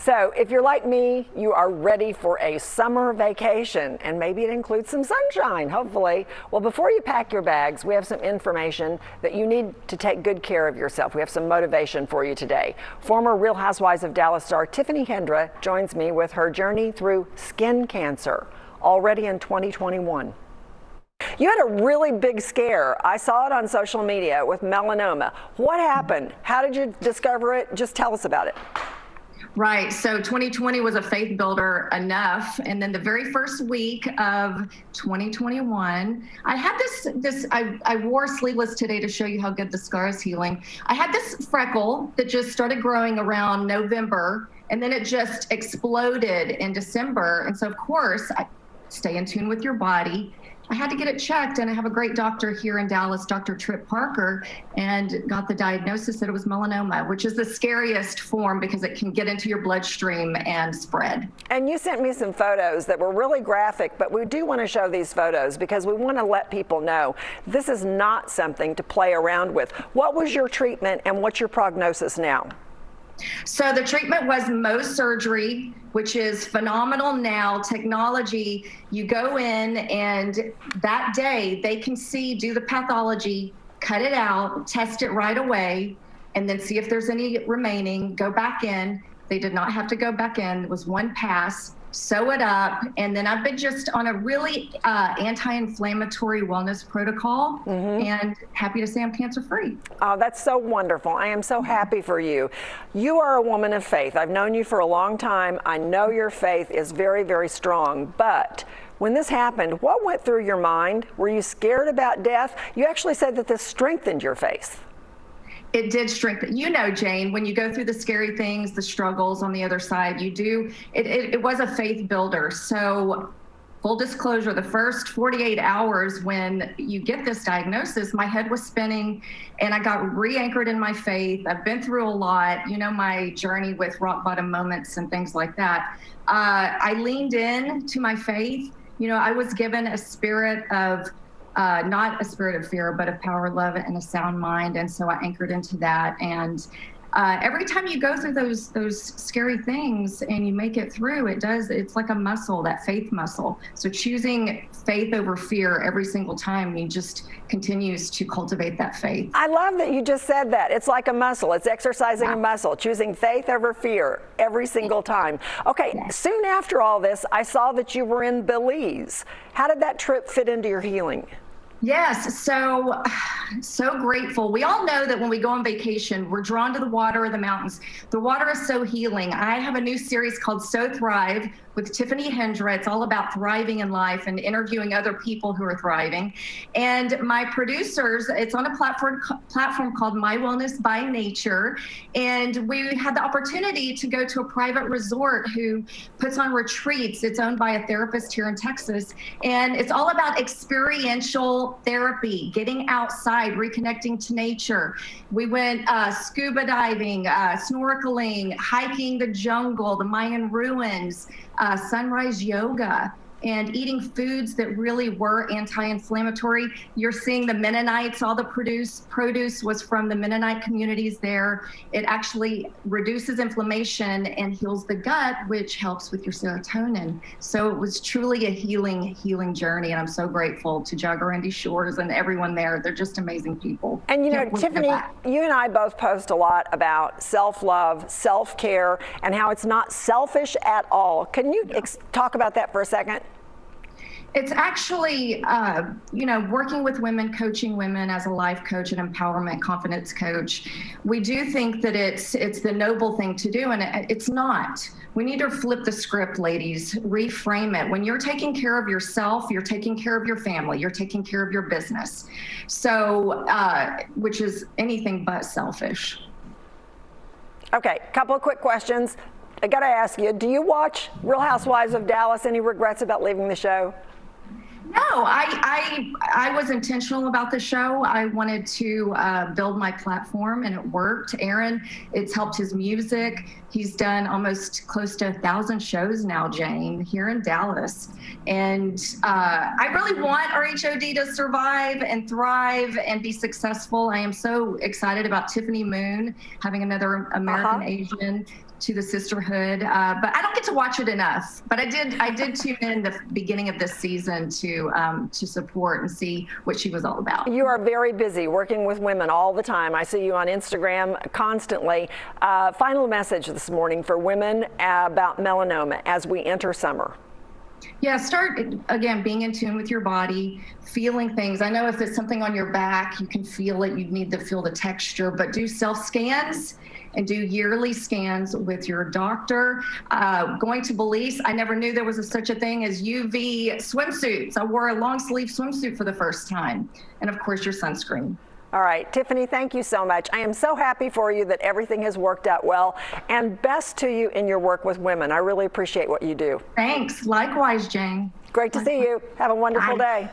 So if you're like me, you are ready for a summer vacation, and maybe it includes some sunshine, hopefully. Well, before you pack your bags, we have some information that you need to take good care of yourself. We have some motivation for you today. Former Real Housewives of Dallas star Tiffany Hendra joins me with her journey through skin cancer, already in 2021. You had a really big scare. I saw it on social media with melanoma. What happened? How did you discover it? Just tell us about it. Right. So 2020 was a faith builder enough. And then the very first week of 2021, I had I wore sleeveless today to show you how good the scar is healing. I had this freckle that just started growing around November, and then it just exploded in December. And so, of course, I stay in tune with your body. I had to get it checked, and I have a great doctor here in Dallas, Dr. Tripp Parker, and got the diagnosis that it was melanoma, which is the scariest form because it can get into your bloodstream and spread. And you sent me some photos that were really graphic, but we do want to show these photos because we want to let people know this is not something to play around with. What was your treatment and what's your prognosis now? So the treatment was Mohs surgery, which is phenomenal now. Technology, you go in and that day they can do the pathology, cut it out, test it right away, and then see if there's any remaining, go back in. They did not have to go back in. It was one pass, sew it up, and then I've been just on a really anti-inflammatory wellness protocol, and happy to say I'm cancer-free. Oh, that's so wonderful. I am so happy for you. You are a woman of faith. I've known you for a long time. I know your faith is very, very strong, but when this happened, what went through your mind? Were you scared about death? You actually said that this strengthened your faith. It did strengthen. You know, Jane, when you go through the scary things, the struggles on the other side, it was a faith builder. So full disclosure, the first 48 hours when you get this diagnosis, my head was spinning and I got re-anchored in my faith. I've been through a lot, you know, my journey with rock bottom moments and things like that. I leaned in to my faith. You know, I was given a spirit of not a spirit of fear, but of power, love, and a sound mind. And so I anchored into that. And every time you go through those scary things and you make it through, it's like a muscle, that faith muscle. So choosing faith over fear every single time, you just continues to cultivate that faith. I love that you just said that. It's like a muscle. It's exercising a muscle, choosing faith over fear every single time. Okay, soon after all this, I saw that you were in Belize. How did that trip fit into your healing? Yes, so grateful. We all know that when we go on vacation, we're drawn to the water or the mountains. The water is so healing. I have a new series called So Thrive with Tiffany Hendra. It's all about thriving in life and interviewing other people who are thriving. And my producers, it's on a platform called My Wellness by Nature. And we had the opportunity to go to a private resort who puts on retreats. It's owned by a therapist here in Texas. And it's all about experiential therapy, getting outside, reconnecting to nature. We went scuba diving, snorkeling, hiking the jungle, the Mayan ruins, sunrise yoga, and eating foods that really were anti-inflammatory. You're seeing the Mennonites, all the produce was from the Mennonite communities there. It actually reduces inflammation and heals the gut, which helps with your serotonin. So it was truly a healing journey, and I'm so grateful to Jaguarundi Shores and everyone there. They're just amazing people. And you know, Tiffany, you and I both post a lot about self-love, self-care, and how it's not selfish at all. Can you talk about that for a second? It's actually, working with women, coaching women as a life coach and empowerment confidence coach. We do think that it's the noble thing to do, and it's not. We need to flip the script, ladies, reframe it. When you're taking care of yourself, you're taking care of your family, you're taking care of your business. So, which is anything but selfish. Okay, couple of quick questions. I gotta ask you, do you watch Real Housewives of Dallas? Any regrets about leaving the show? No, I was intentional about the show. I wanted to build my platform, and it worked. Aaron, it's helped his music. He's done almost close to 1,000 shows now, Jane, here in Dallas. And I really want RHOD to survive and thrive and be successful. I am so excited about Tiffany Moon having another American Asian to the sisterhood, but I don't get to watch it enough. But I did tune in the beginning of this season to support and see what she was all about. You are very busy working with women all the time. I see you on Instagram constantly. Final message this morning for women about melanoma as we enter summer. Yeah, start again being in tune with your body, feeling things. I know if it's something on your back, you can feel it. You need to feel the texture, but do self-scans and do yearly scans with your doctor. Going to Belize, I never knew there was such a thing as UV swimsuits. I wore a long sleeve swimsuit for the first time. And of course, your sunscreen. All right, Tiffany, thank you so much. I am so happy for you that everything has worked out well, and best to you in your work with women. I really appreciate what you do. Thanks. Likewise, Jane. Great to see you. Have a wonderful day.